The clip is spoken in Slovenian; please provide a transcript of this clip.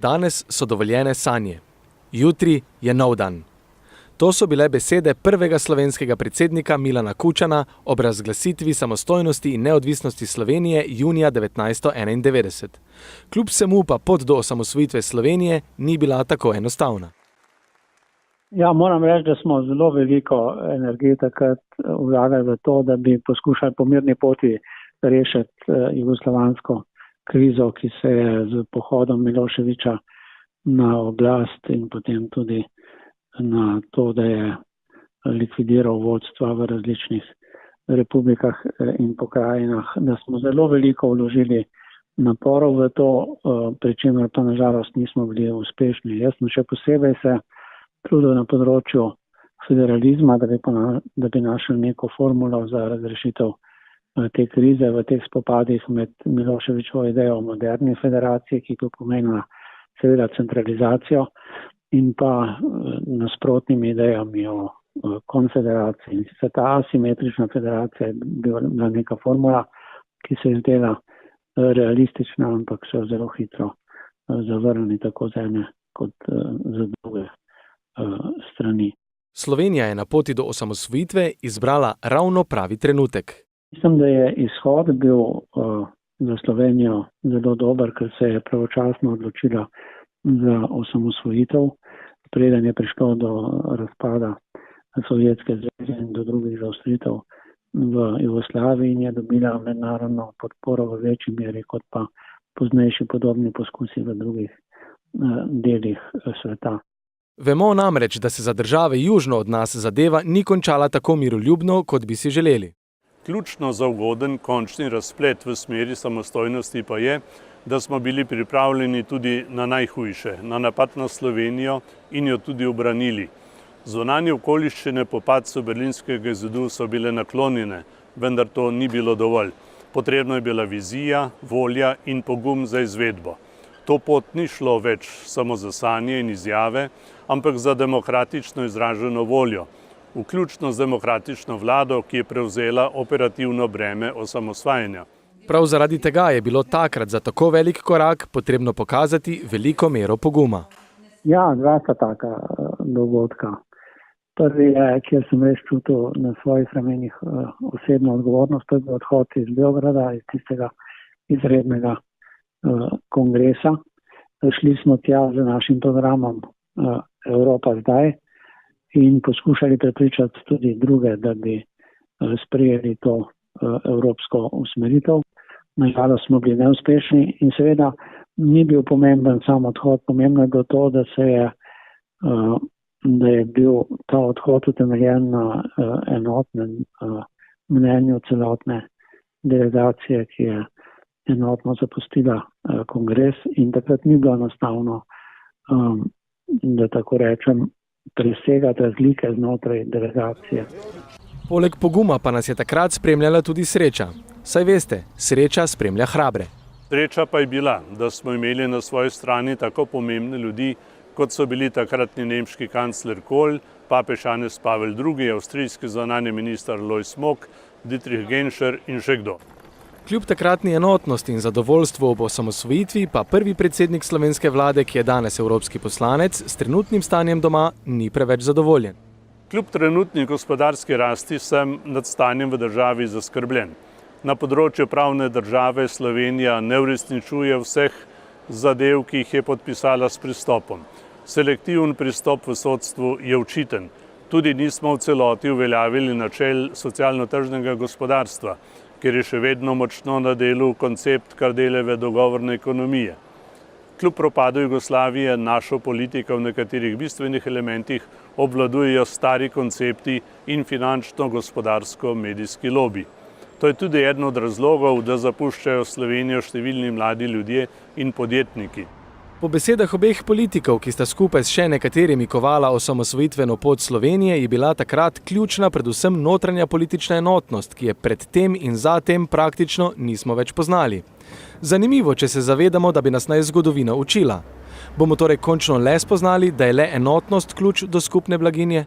Danes so dovoljene sanje. Jutri je nov dan. To so bile besede prvega slovenskega predsednika Milana Kučana ob razglasitvi samostojnosti in neodvisnosti Slovenije junija 1991. Kljub vsemu pa pot do osamosvojitve Slovenije ni bila tako enostavna. Ja, moram reči, da smo zelo veliko energije takrat vlagali v to, da bi poskušali po mirni poti rešiti jugoslovansko krizo, ki se je z pohodom Miloševića na oblast in potem tudi na to, da je likvidiral vodstva v različnih republikah in pokrajinah, da smo zelo veliko vložili naporov v to, pri čemer pa nažalost nismo bili uspešni. Jaz sem še posebej se trudil na področju federalizma, da bi našli neko formulo za razrešitev te krize v teh spopadih med Miloševićevo idejo o moderni federaciji, ki bi pomenila seveda centralizacijo, in pa nasprotnimi idejami o konfederaciji. In sicer ta asimetrična federacija je bila neka formula, ki se je zdela realistična, ampak so zelo hitro zavrnili tako z ene kot z druge strani. Slovenija je na poti do osamosvojitve izbrala ravno pravi trenutek. Mislim, da je izhod bil za Slovenijo zelo dober, ker se je pravočasno odločila za osamosvojitev, preden je prišlo do razpada Sovjetske zveze in do drugih zaostritev v Jugoslaviji in je dobila mednarodno podporo v večji meri kot pa poznejši podobni poskusi v drugih delih sveta. Vemo namreč, da se za države južno od nas zadeva ni končala tako miroljubno, kot bi si želeli. Ključno za ugoden končni razplet v smeri samostojnosti pa je, da smo bili pripravljeni tudi na najhujše, na napad na Slovenijo in jo tudi ubranili. Zunanje okoliščine po padcu Berlinskega zidu so bile naklonjene, vendar to ni bilo dovolj. Potrebno je bila vizija, volja in pogum za izvedbo. To pot ni šlo več samo za sanje in izjave, ampak za demokratično izraženo voljo, vključno z demokratično vlado, ki je prevzela operativno breme osamosvajanja. Prav zaradi tega je bilo takrat za tako velik korak potrebno pokazati veliko mero poguma. Ja, dva sta taka dogodka. Prvi je, kjer sem res čutil na svojih ramenih osebno odgovornost, to je bil odhod iz Beograda, iz tistega izrednega kongresa. Šli smo tja z našim programom Evropa zdaj in poskušali prepričati tudi druge, da bi sprejeli to evropsko usmeritev. Nažalost smo bili neuspešni in seveda ni bil pomemben sam odhod. Pomembno je bilo to, da je bil ta odhod utemeljen na enotnem mnenju celotne delegacije, ki je enotno zapustila kongres in takrat ni bilo enostavno, da tako rečem, presegati razlike znotraj delegacije. Poleg poguma pa nas je takrat spremljala tudi sreča. Saj veste, sreča spremlja hrabre. Sreča pa je bila, da smo imeli na svoji strani tako pomembne ljudi, kot so bili takratni nemški kancler Kohl, papež Janez Pavel II, avstrijski zunanji minister Alois Mock, Dietrich Genscher in še kdo. Kljub takratni enotnosti in zadovoljstvu ob osamosvojitvi pa prvi predsednik slovenske vlade, ki je danes evropski poslanec, s trenutnim stanjem doma ni preveč zadovoljen. Kljub trenutni gospodarski rasti sem nad stanjem v državi zaskrbljen. Na področju pravne države Slovenija ne uresničuje vseh zadev, ki jih je podpisala s pristopom. Selektiven pristop v sodstvu je očiten. Tudi nismo v celoti uveljavili načel socialno-tržnega gospodarstva, ker je še vedno močno na delu koncept Kardeljeve dogovorne ekonomije. Kljub propadu Jugoslavije našo politiko v nekaterih bistvenih elementih obvladujejo stari koncepti in finančno-gospodarsko-medijski lobi. To je tudi eden od razlogov, da zapuščajo Slovenijo številni mladi ljudje in podjetniki. Po besedah obeh politikov, ki sta skupaj s še nekaterimi kovala osamosvojitveno pot Slovenije, je bila takrat ključna predvsem notranja politična enotnost, ki je pred tem in zatem praktično nismo več poznali. Zanimivo, če se zavedamo, da bi nas naj zgodovina učila. Bomo torej končno le spoznali, da je le enotnost ključ do skupne blaginje?